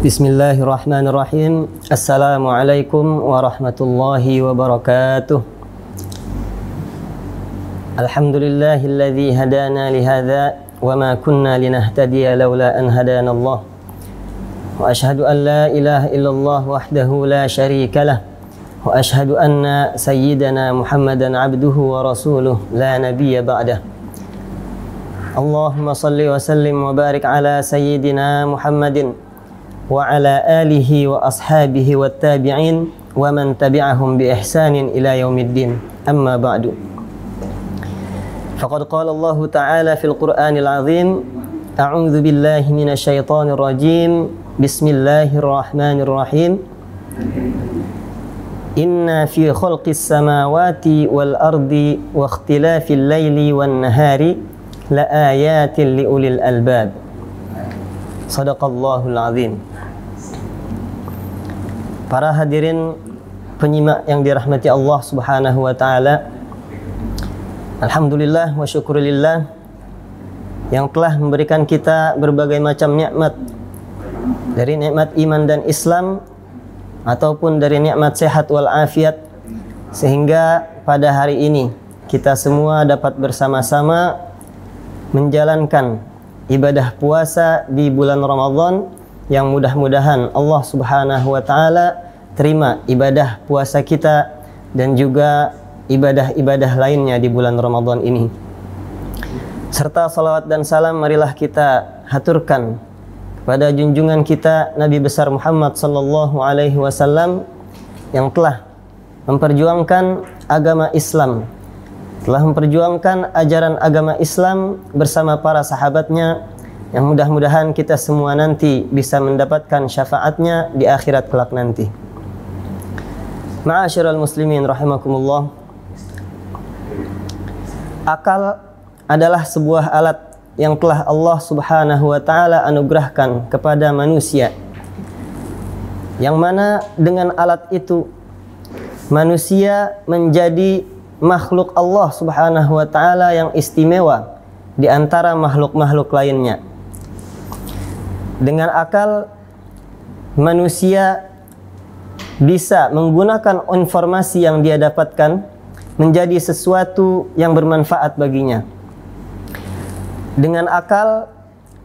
Bismillahirrahmanirrahim. Assalamualaikum warahmatullahi wabarakatuh. Alhamdulillahilladzi hadana lihadza wa ma kunna linahtadiya laula an hadana Allah. Wa ashhadu an la ilaha illallah wahdahu la syarika lah. Wa ashhadu anna sayyidana Muhammadan abduhu wa rasuluh la nabiyya ba'dah. Allahumma salli wa sallim wa barik ala sayyidina Muhammadin wa ala alihi wa ashabihi wa tabi'in wa man tabi'ahum bi ihsanin ila yaumiddin. Amma ba'du. Faqad qala Allah Ta'ala fil Qur'anil Azim, a'udzu billahi minasy syaithanir rajim. Bismillahirrahmanirrahim. Inna fi khalqis samawati wal ardi wa ikhtilafil laili wan nahari la ayatin li ulil albab. Shadaqallahul azim. Para hadirin penyimak yang dirahmati Allah Subhanahu wa taala, alhamdulillah wa syukurillah yang telah memberikan kita berbagai macam nikmat, dari nikmat iman dan Islam ataupun dari nikmat sehat wal afiat, sehingga pada hari ini kita semua dapat bersama-sama menjalankan ibadah puasa di bulan Ramadan, yang mudah-mudahan Allah Subhanahu wa taala terima ibadah puasa kita dan juga ibadah-ibadah lainnya di bulan Ramadan ini. Serta salawat dan salam marilah kita haturkan kepada junjungan kita Nabi besar Muhammad sallallahu alaihi wasallam yang telah memperjuangkan agama Islam, telah memperjuangkan ajaran agama Islam bersama para sahabatnya, yang mudah-mudahan kita semua nanti bisa mendapatkan syafaatnya di akhirat kelak nanti. Ma'asyiral muslimin rahimakumullah. Akal adalah sebuah alat yang telah Allah Subhanahu wa taala anugerahkan kepada manusia, yang mana dengan alat itu manusia menjadi makhluk Allah Subhanahu wa taala yang istimewa di antara makhluk-makhluk lainnya. Dengan akal, manusia bisa menggunakan informasi yang dia dapatkan menjadi sesuatu yang bermanfaat baginya. Dengan akal,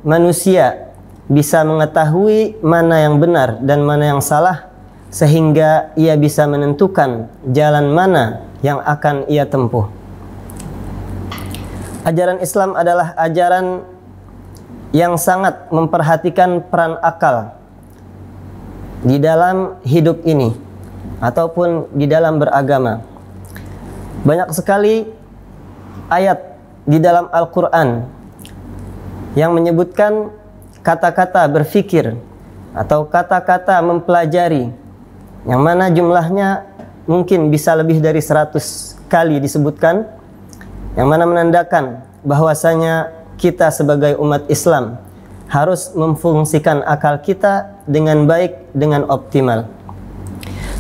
manusia bisa mengetahui mana yang benar dan mana yang salah, sehingga ia bisa menentukan jalan mana yang akan ia tempuh. Ajaran Islam adalah ajaran yang sangat memperhatikan peran akal di dalam hidup ini ataupun di dalam beragama. Banyak sekali ayat di dalam Al-Quran yang menyebutkan kata-kata berfikir atau kata-kata mempelajari, yang mana jumlahnya mungkin bisa lebih dari 100 kali disebutkan, yang mana menandakan bahwasanya kita sebagai umat Islam harus memfungsikan akal kita dengan baik, dengan optimal.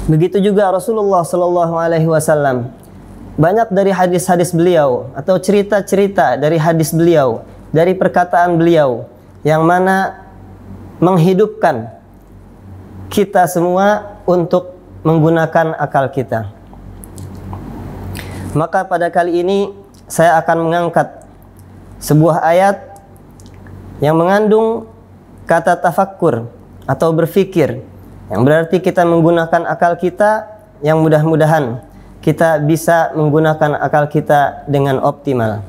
Begitu juga Rasulullah Sallallahu Alaihi Wasallam, banyak dari hadis-hadis beliau atau cerita-cerita dari hadis beliau, dari perkataan beliau, yang mana menghidupkan kita semua untuk menggunakan akal kita. Maka pada kali ini saya akan mengangkat sebuah ayat yang mengandung kata tafakkur atau berfikir, yang berarti kita menggunakan akal kita, yang mudah-mudahan kita bisa menggunakan akal kita dengan optimal.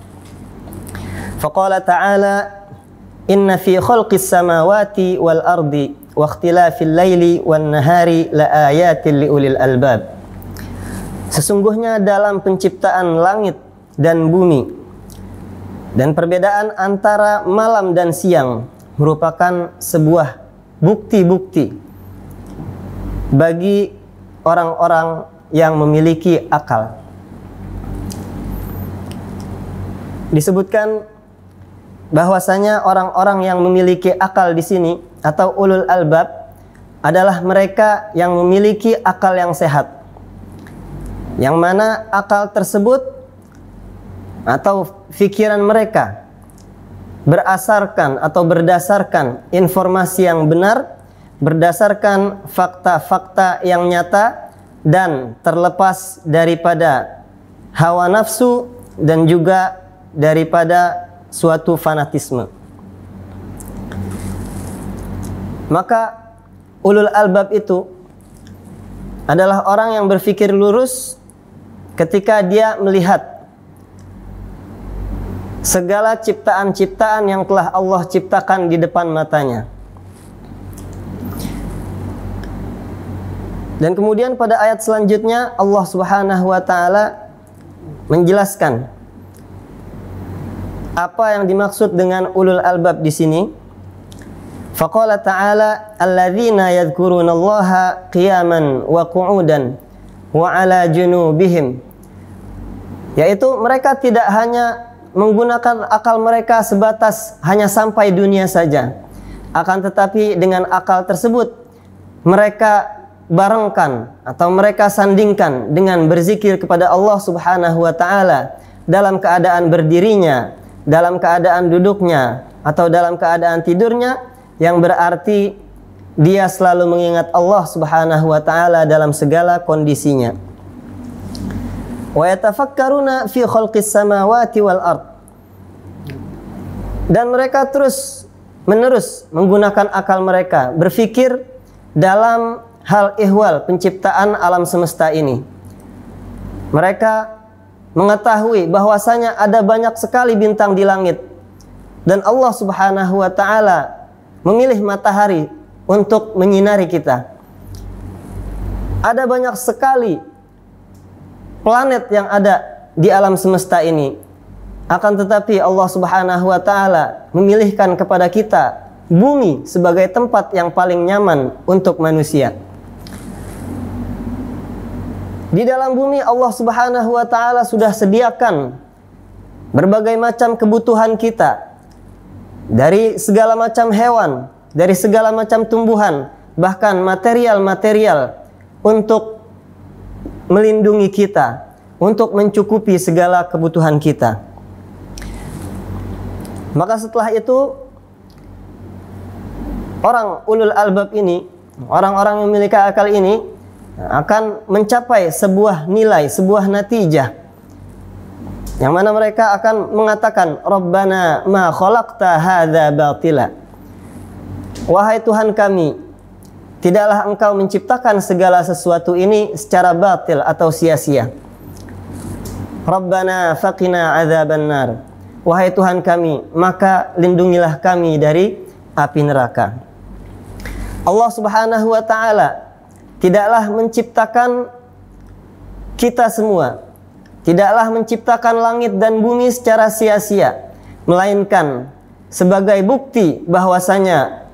Faqala ta'ala, inna fi khalqis samawati wal ardi wa ikhtilafil laili wan nahari la ayatin li ulil albab. Sesungguhnya dalam penciptaan langit dan bumi dan perbedaan antara malam dan siang merupakan sebuah bukti-bukti bagi orang-orang yang memiliki akal. Disebutkan bahwasanya orang-orang yang memiliki akal di sini atau ulul albab adalah mereka yang memiliki akal yang sehat, yang mana akal tersebut atau fikiran mereka berasarkan atau berdasarkan informasi yang benar berdasarkan fakta-fakta yang nyata dan terlepas daripada hawa nafsu dan juga daripada suatu fanatisme. Maka ulul albab itu adalah orang yang berpikir lurus ketika dia melihat segala ciptaan-ciptaan yang telah Allah ciptakan di depan matanya. Dan kemudian pada ayat selanjutnya Allah Subhanahu wa taala menjelaskan apa yang dimaksud dengan ulul albab di sini. Faqala ta'ala alladzina yadhkurunallaha qiyaman wa qu'udan wa 'ala junubihim, yaitu mereka tidak hanya menggunakan akal mereka sebatas hanya sampai dunia saja, akan tetapi dengan akal tersebut mereka barengkan atau mereka sandingkan dengan berzikir kepada Allah Subhanahu wa taala dalam keadaan berdirinya, dalam keadaan duduknya, atau dalam keadaan tidurnya, yang berarti dia selalu mengingat Allah Subhanahu wa taala dalam segala kondisinya. Wa yatafakkaruna fi khalqis samawati wal ard. Dan mereka terus menerus menggunakan akal mereka, berfikir dalam hal ihwal penciptaan alam semesta ini. Mereka mengetahui bahwasanya ada banyak sekali bintang di langit, dan Allah Subhanahu wa taala memilih matahari untuk menyinari kita. Ada banyak sekali planet yang ada di alam semesta ini. Akan tetapi Allah Subhanahu wa taala memilihkan kepada kita bumi sebagai tempat yang paling nyaman untuk manusia. Di dalam bumi Allah Subhanahu wa taala sudah sediakan berbagai macam kebutuhan kita, dari segala macam hewan, dari segala macam tumbuhan, bahkan material-material untuk melindungi kita, untuk mencukupi segala kebutuhan kita. Maka setelah itu, orang ulul albab ini, orang-orang yang memiliki akal ini akan mencapai sebuah nilai, sebuah natijah, yang mana mereka akan mengatakan, Rabbana ma khalaqta hadza batila. Wahai Tuhan kami, tidaklah Engkau menciptakan segala sesuatu ini secara batil atau sia-sia. Rabbana faqina adzabannar. Wahai Tuhan kami, maka lindungilah kami dari api neraka. Allah Subhanahu wa taala tidaklah menciptakan kita semua, tidaklah menciptakan langit dan bumi secara sia-sia, melainkan sebagai bukti bahwasanya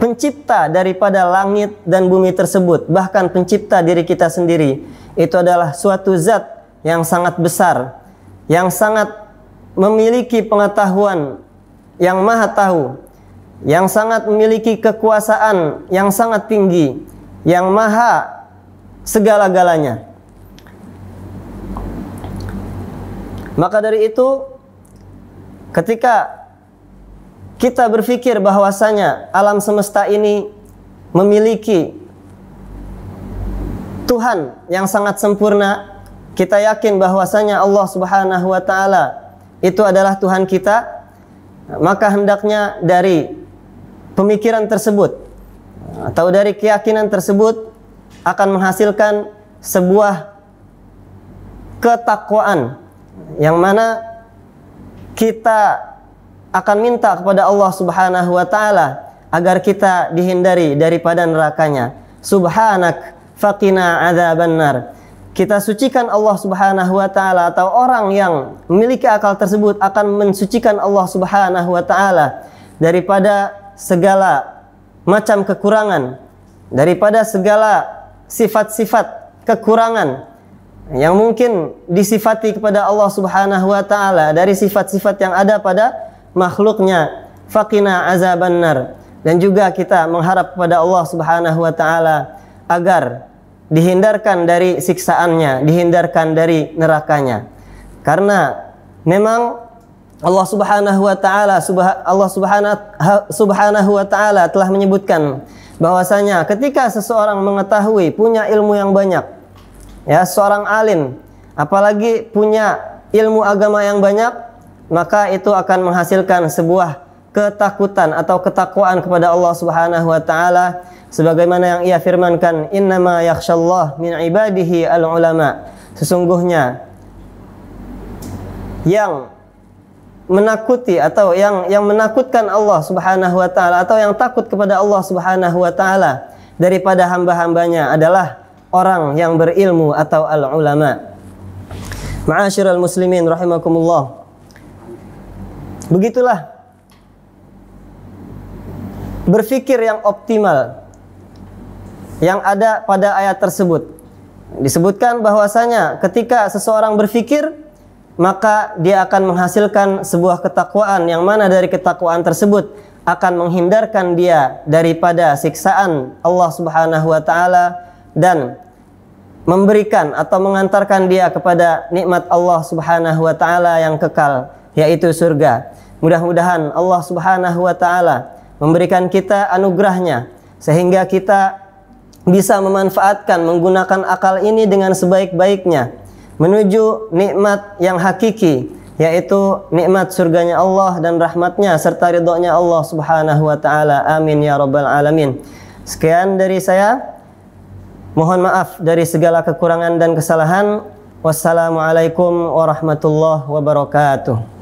pencipta daripada langit dan bumi tersebut, bahkan pencipta diri kita sendiri, itu adalah suatu zat yang sangat besar, yang sangat memiliki pengetahuan yang maha tahu, yang sangat memiliki kekuasaan yang sangat tinggi, yang maha segala-galanya. Maka dari itu, ketika kita berpikir bahwasanya alam semesta ini memiliki Tuhan yang sangat sempurna, kita yakin bahwasanya Allah Subhanahu wa taala itu adalah Tuhan kita, maka hendaknya dari pemikiran tersebut atau dari keyakinan tersebut akan menghasilkan sebuah ketakwaan, yang mana kita akan minta kepada Allah Subhanahu wa taala agar kita dihindari daripada nerakanya. Subhanak faqina adzabannar. Kita sucikan Allah Subhanahu wa taala, atau orang yang memiliki akal tersebut akan mensucikan Allah Subhanahu wa taala daripada segala macam kekurangan, daripada segala sifat-sifat kekurangan yang mungkin disifati kepada Allah Subhanahu wa taala dari sifat-sifat yang ada pada makhluknya. Faqina azabannar. Dan juga kita mengharap kepada Allah Subhanahu wa taala agar dihindarkan dari siksaannya, dihindarkan dari nerakanya. Karena memang Allah Subhanahu wa taala telah menyebutkan bahwasanya ketika seseorang mengetahui, punya ilmu yang banyak, ya, seorang alim, apalagi punya ilmu agama yang banyak, maka itu akan menghasilkan sebuah ketakutan atau ketakwaan kepada Allah Subhanahu wa taala, sebagaimana yang ia firmankan, innama yakhshallah min ibadihi al-ulama. Sesungguhnya yang menakuti atau yang menakutkan Allah Subhanahu wa taala atau yang takut kepada Allah Subhanahu wa taala daripada hamba-hambanya adalah orang yang berilmu atau al-ulama. Ma'asyiral muslimin rahimakumullah. Begitulah berfikir yang optimal yang ada pada ayat tersebut. Disebutkan bahwasanya ketika seseorang berfikir, maka dia akan menghasilkan sebuah ketakwaan, yang mana dari ketakwaan tersebut akan menghindarkan dia daripada siksaan Allah Subhanahu wa taala dan memberikan atau mengantarkan dia kepada nikmat Allah Subhanahu wa taala yang kekal, yaitu surga. Mudah-mudahan Allah Subhanahu wa taala memberikan kita anugerahnya sehingga kita bisa memanfaatkan, menggunakan akal ini dengan sebaik-baiknya menuju nikmat yang hakiki, yaitu nikmat surganya Allah dan rahmatnya serta ridhonya Allah Subhanahu wa taala. Amin ya rabbal alamin. Sekian dari saya. Mohon maaf dari segala kekurangan dan kesalahan. Wassalamualaikum warahmatullahi wabarakatuh.